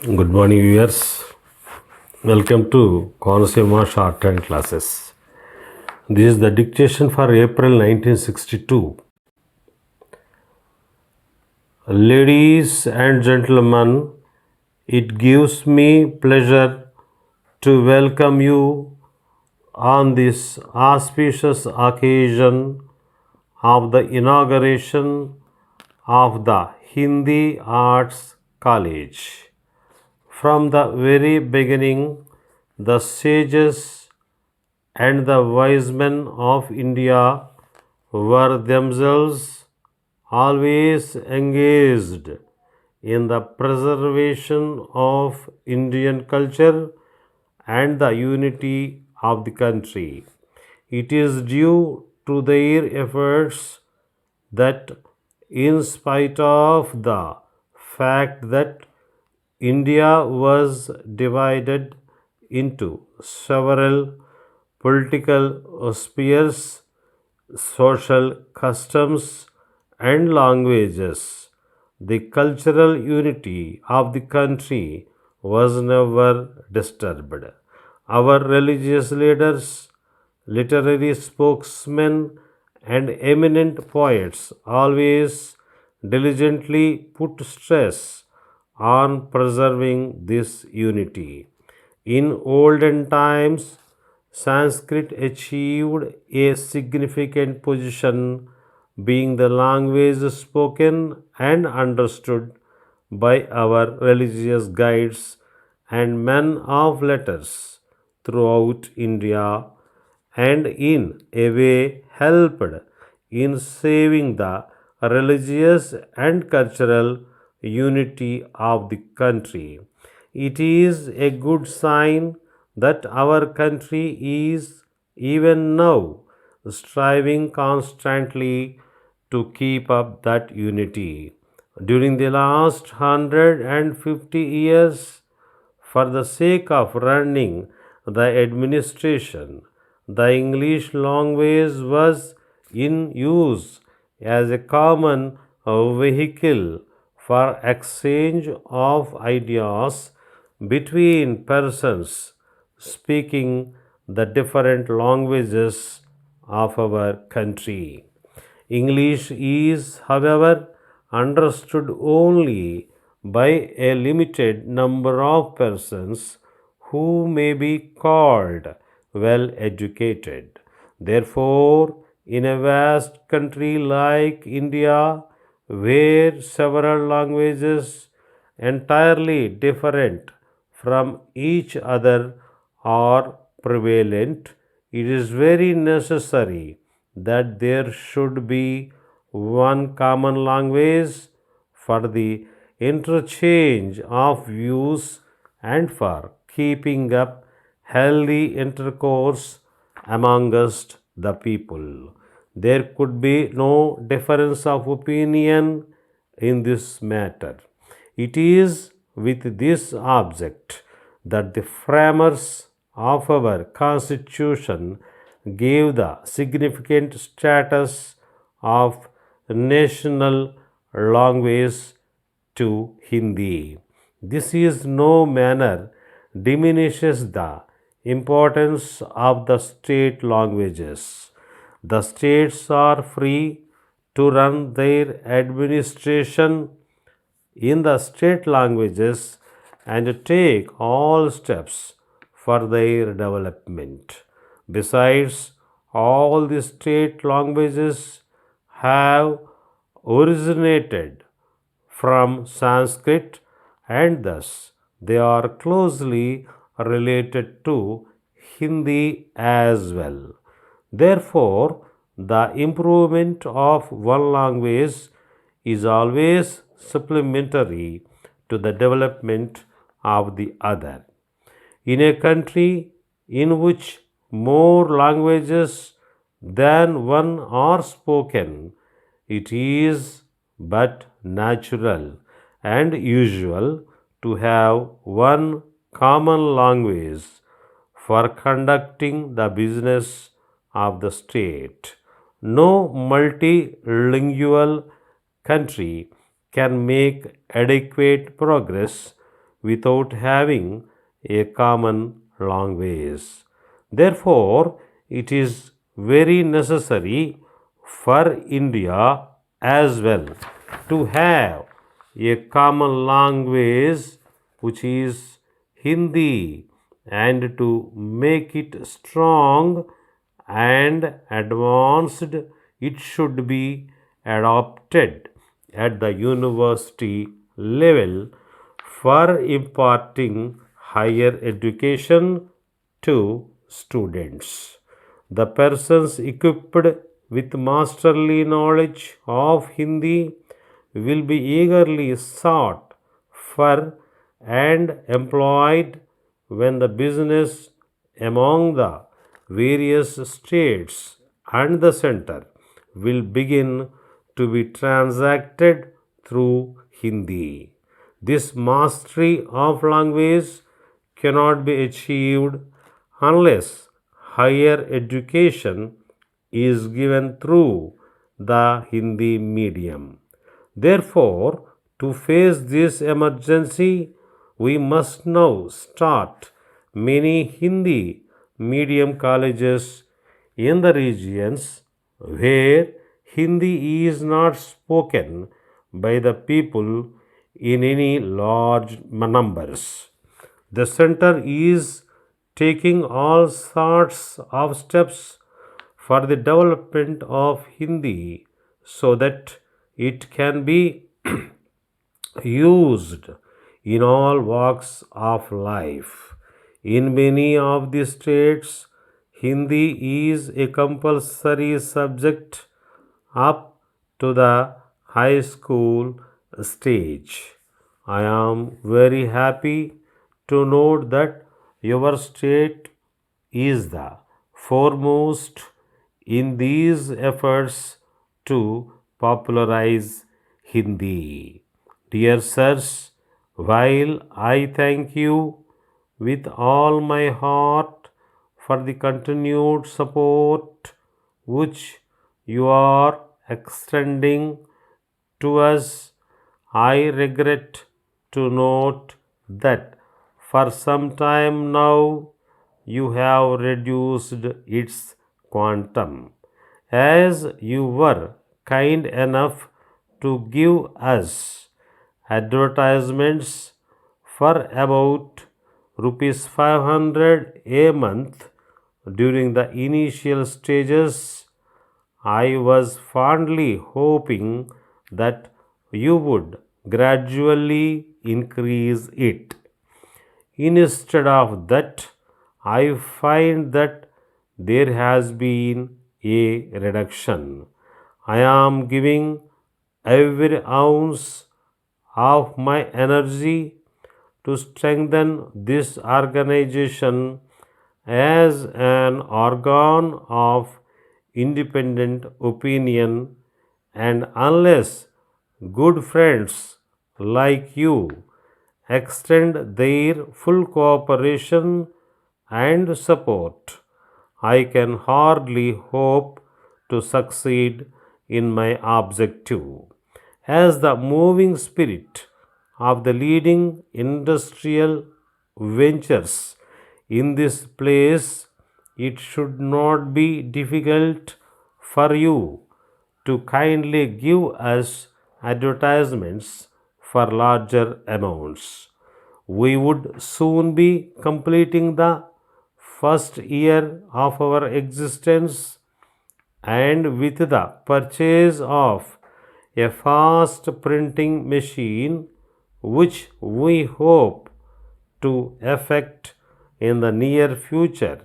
Good morning, viewers. Welcome to Konosema Short Time Classes. This is the dictation for April 1962. Ladies and gentlemen, it gives me pleasure to welcome you on this auspicious occasion of the inauguration of the Hindi Arts College. From the very beginning, the sages and the wise men of India were themselves always engaged in the preservation of Indian culture and the unity of the country. It is due to their efforts that, in spite of the fact that India was divided into several political spheres, social customs, and languages, the cultural unity of the country was never disturbed. Our religious leaders, literary spokesmen, and eminent poets always diligently put stress on preserving this unity. In olden times, Sanskrit achieved a significant position, being the language spoken and understood by our religious guides and men of letters throughout India, and in a way helped in saving the religious and cultural unity of the country. It is a good sign that our country is even now striving constantly to keep up that unity. During the last 150 years, for the sake of running the administration, the English language was in use as a common vehicle for exchange of ideas between persons speaking the different languages of our country. English is, however, understood only by a limited number of persons who may be called well educated. Therefore, in a vast country like India, where several languages entirely different from each other are prevalent, it is very necessary that there should be one common language for the interchange of views and for keeping up healthy intercourse amongst the people. There could be no difference of opinion in this matter. It is with this object that the framers of our Constitution gave the significant status of national language to Hindi. This is no manner diminishes the importance of the state languages. The states are free to run their administration in the state languages and take all steps for their development. Besides, all the state languages have originated from Sanskrit, and thus they are closely related to Hindi as well. Therefore, the improvement of one language is always supplementary to the development of the other. In a country in which more languages than one are spoken, it is but natural and usual to have one common language for conducting the business of the state. No multilingual country can make adequate progress without having a common language. Therefore, it is very necessary for India as well to have a common language, which is Hindi, and to make it strong and advanced, it should be adopted at the university level for imparting higher education to students. The persons equipped with masterly knowledge of Hindi will be eagerly sought for and employed when the business among the various states and the center will begin to be transacted through Hindi. This mastery of language cannot be achieved unless higher education is given through the Hindi medium. Therefore, to face this emergency, we must now start many Hindi medium colleges in the regions where Hindi is not spoken by the people in any large numbers. The center is taking all sorts of steps for the development of Hindi so that it can be used in all walks of life. In many of the states, Hindi is a compulsory subject up to the high school stage. I am very happy to note that your state is the foremost in these efforts to popularize Hindi. Dear sirs, while I thank you with all my heart for the continued support which you are extending to us, I regret to note that for some time now you have reduced its quantum, as you were kind enough to give us advertisements for about rupees 500 a month during the initial stages. I was fondly hoping that you would gradually increase it. Instead of that, I find that there has been a reduction. I am giving every ounce of my energy to strengthen this organization as an organ of independent opinion, and unless good friends like you extend their full cooperation and support, I can hardly hope to succeed in my objective. As the moving spirit of the leading industrial ventures in this place, it should not be difficult for you to kindly give us advertisements for larger amounts. We would soon be completing the first year of our existence, and with the purchase of a fast printing machine, which we hope to effect in the near future,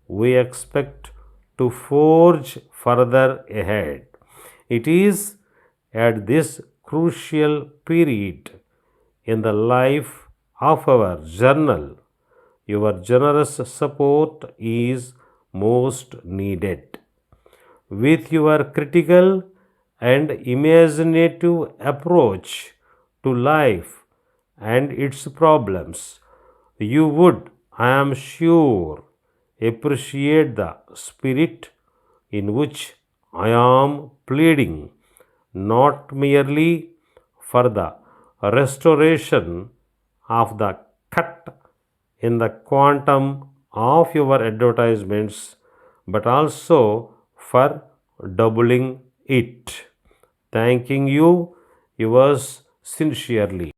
we expect to forge further ahead. It is at this crucial period in the life of our journal your generous support is most needed. With your critical and imaginative approach to life and its problems, you would, I am sure, appreciate the spirit in which I am pleading not merely for the restoration of the cut in the quantum of your advertisements, but also for doubling it. Thanking you, yours sincerely.